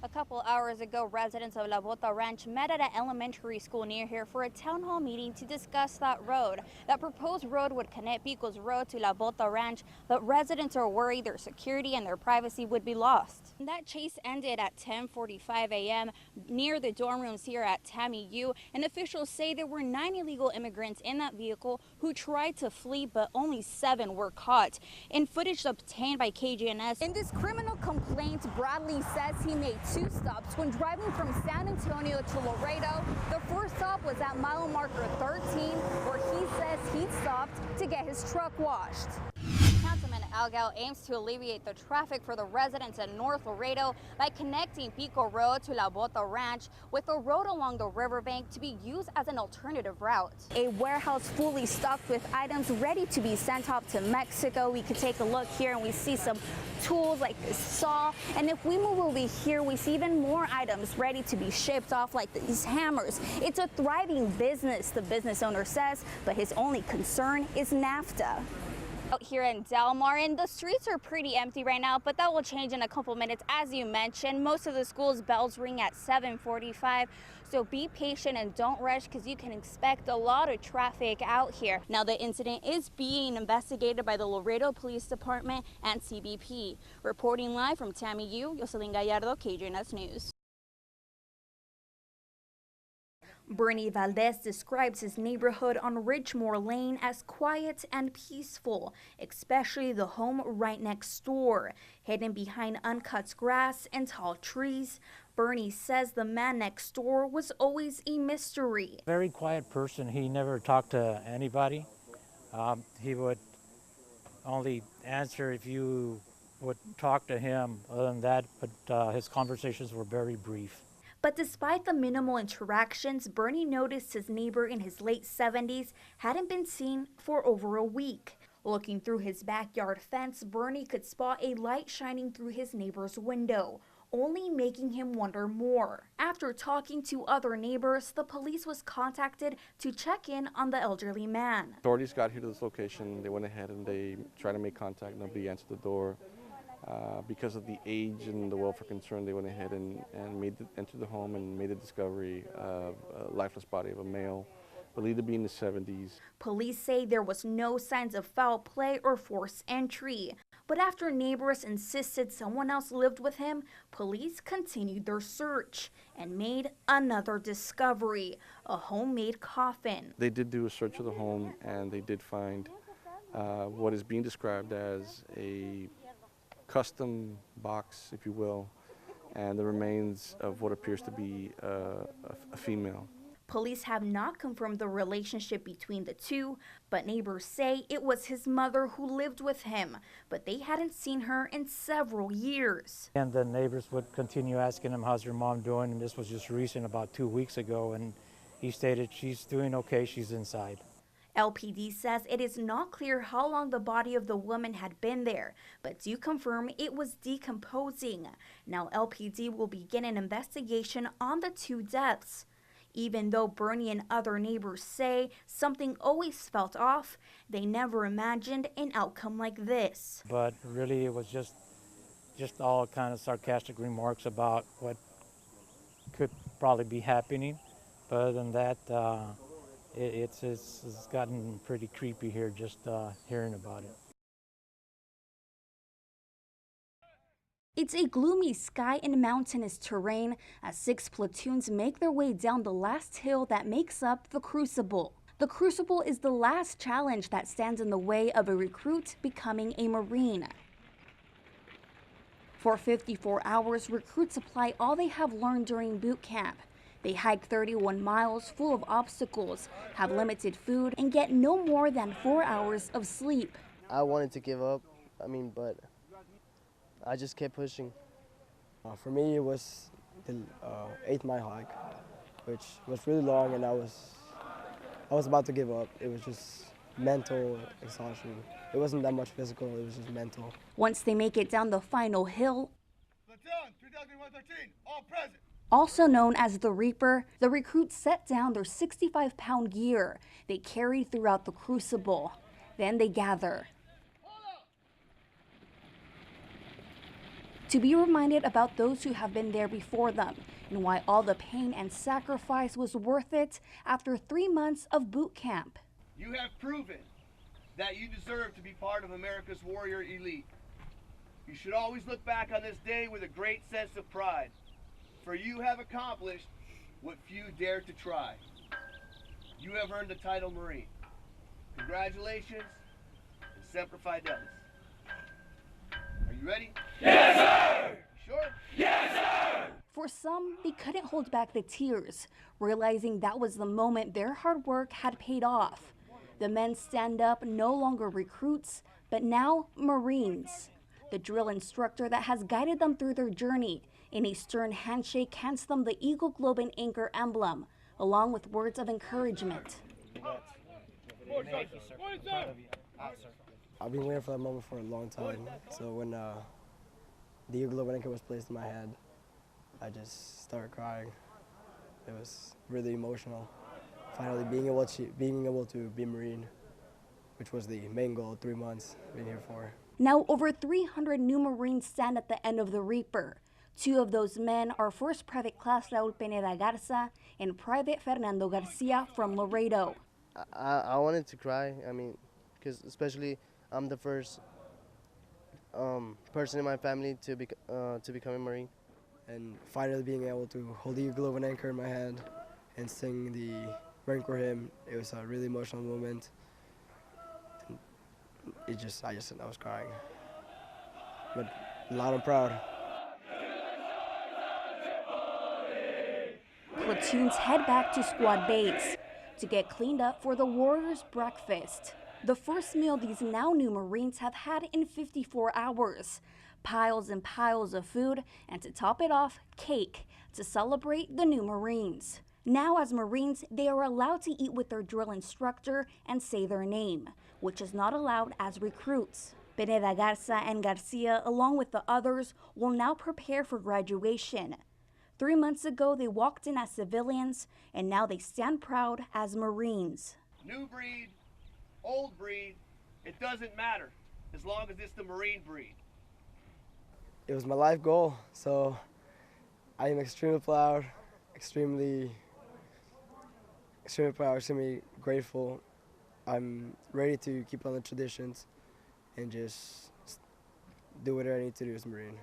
A couple hours ago, residents of La Bota Ranch met at an elementary school near here for a town hall meeting to discuss that road. That proposed road would connect Pico's Road to La Bota Ranch, but residents are worried their security and their privacy would be lost. And that chase ended at 10:45 a.m. near the dorm rooms here at Tammy U, and officials say there were 9 illegal immigrants in that vehicle who tried to flee, but only 7 were caught. In footage obtained by KGNS, in this criminal complaint, Bradley says he made 2 stops when driving from San Antonio to Laredo. The first stop was at mile marker 13, where he says he'd stopped to get his truck washed. Councilman Algal aims to alleviate the traffic for the residents in North Laredo by connecting Pico Road to La Bota Ranch with a road along the riverbank to be used as an alternative route. A warehouse fully stocked with items ready to be sent off to Mexico. We could take a look here and we see some tools like this saw. And if we move over here, we see even more items ready to be shipped off like these hammers. It's a thriving business, the business owner says, but his only concern is NAFTA. Out here in Del Mar, and the streets are pretty empty right now, but that will change in a couple minutes. As you mentioned, most of the school's bells ring at 7:45, so be patient and don't rush because you can expect a lot of traffic out here. Now, the incident is being investigated by the Laredo Police Department and CBP. Reporting live from Tammy U, Yocelin Gallardo, KGNS News. Bernie Valdez describes his neighborhood on Ridgemore Lane as quiet and peaceful, especially the home right next door. Hidden behind uncut grass and tall trees, Bernie says the man next door was always a mystery. Very quiet person. He never talked to anybody. He would only answer if you would talk to him. Other than that, but his conversations were very brief. But despite the minimal interactions, Bernie noticed his neighbor in his late 70s hadn't been seen for over a week. Looking through his backyard fence, Bernie could spot a light shining through his neighbor's window, only making him wonder more. After talking to other neighbors, the police was contacted to check in on the elderly man. Authorities got here to this location. They went ahead and they tried to make contact. Nobody answered the door. Because of the age and the welfare concern, they went ahead and entered the home and made the discovery of a lifeless body of a male, believed to be in the 70s. Police say there was no signs of foul play or forced entry. But after neighbors insisted someone else lived with him, police continued their search and made another discovery, a homemade coffin. They did do a search of the home and they did find what is being described as a custom box, if you will, and the remains of what appears to be a female. Police have not confirmed the relationship between the two, but neighbors say it was his mother who lived with him, but they hadn't seen her in several years. And the neighbors would continue asking him, how's your mom doing? And this was just recent, about 2 weeks ago, and he stated she's doing okay, she's inside. LPD says it is not clear how long the body of the woman had been there, but do confirm it was decomposing. Now LPD will begin an investigation on the 2 deaths. Even though Bernie and other neighbors say something always felt off, they never imagined an outcome like this. But really it was just all kind of sarcastic remarks about what could probably be happening. But other than that, it's gotten pretty creepy here just hearing about it. It's a gloomy sky and mountainous terrain as 6 platoons make their way down the last hill that makes up the Crucible. The Crucible is the last challenge that stands in the way of a recruit becoming a Marine. For 54 hours, recruits apply all they have learned during boot camp. They hike 31 miles full of obstacles, have limited food, and get no more than 4 hours of sleep. I wanted to give up, but I just kept pushing. For me, it was the 8-mile hike, which was really long, and I was about to give up. It was just mental exhaustion. It wasn't that much physical, it was just mental. Once they make it down the final hill, Platoon 3113, all present. Also known as the Reaper, the recruits set down their 65-pound gear they carried throughout the Crucible. Then they gather. to be reminded about those who have been there before them and why all the pain and sacrifice was worth it after 3 months of boot camp. You have proven that you deserve to be part of America's warrior elite. You should always look back on this day with a great sense of pride, for you have accomplished what few dare to try. You have earned the title Marine. Congratulations, and Semper Fidelis. Are you ready? Yes, sir! You sure? Yes, sir! For some, they couldn't hold back the tears, realizing that was the moment their hard work had paid off. The men stand up, no longer recruits, but now Marines. The drill instructor that has guided them through their journey, in a stern handshake, hands them the Eagle Globe and Anchor emblem, along with words of encouragement. I've been waiting for that moment for a long time. So when the Eagle Globe and Anchor was placed in my head, I just started crying. It was really emotional. Finally being able to be Marine, which was the main goal, 3 months being here for. Now over 300 new Marines stand at the end of the Reaper. 2 of those men are First Private Class Raul Pineda Garza and Private Fernando Garcia from Laredo. I wanted to cry, because especially I'm the first person in my family to become a Marine. And finally being able to hold the Eagle Globe and Anchor in my hand and sing the Marine Corps hymn, it was a really emotional moment. And I was crying, but loud and proud. Platoons head back to squad base to get cleaned up for the Warriors' breakfast. The first meal these now new Marines have had in 54 hours. Piles and piles of food, and to top it off, cake to celebrate the new Marines. Now as Marines, they are allowed to eat with their drill instructor and say their name, which is not allowed as recruits. Pineda Garza and Garcia, along with the others, will now prepare for graduation. 3 months ago, they walked in as civilians, and now they stand proud as Marines. New breed, old breed, it doesn't matter as long as it's the Marine breed. It was my life goal, so I am extremely proud, extremely grateful. I'm ready to keep on the traditions and just do whatever I need to do as a Marine.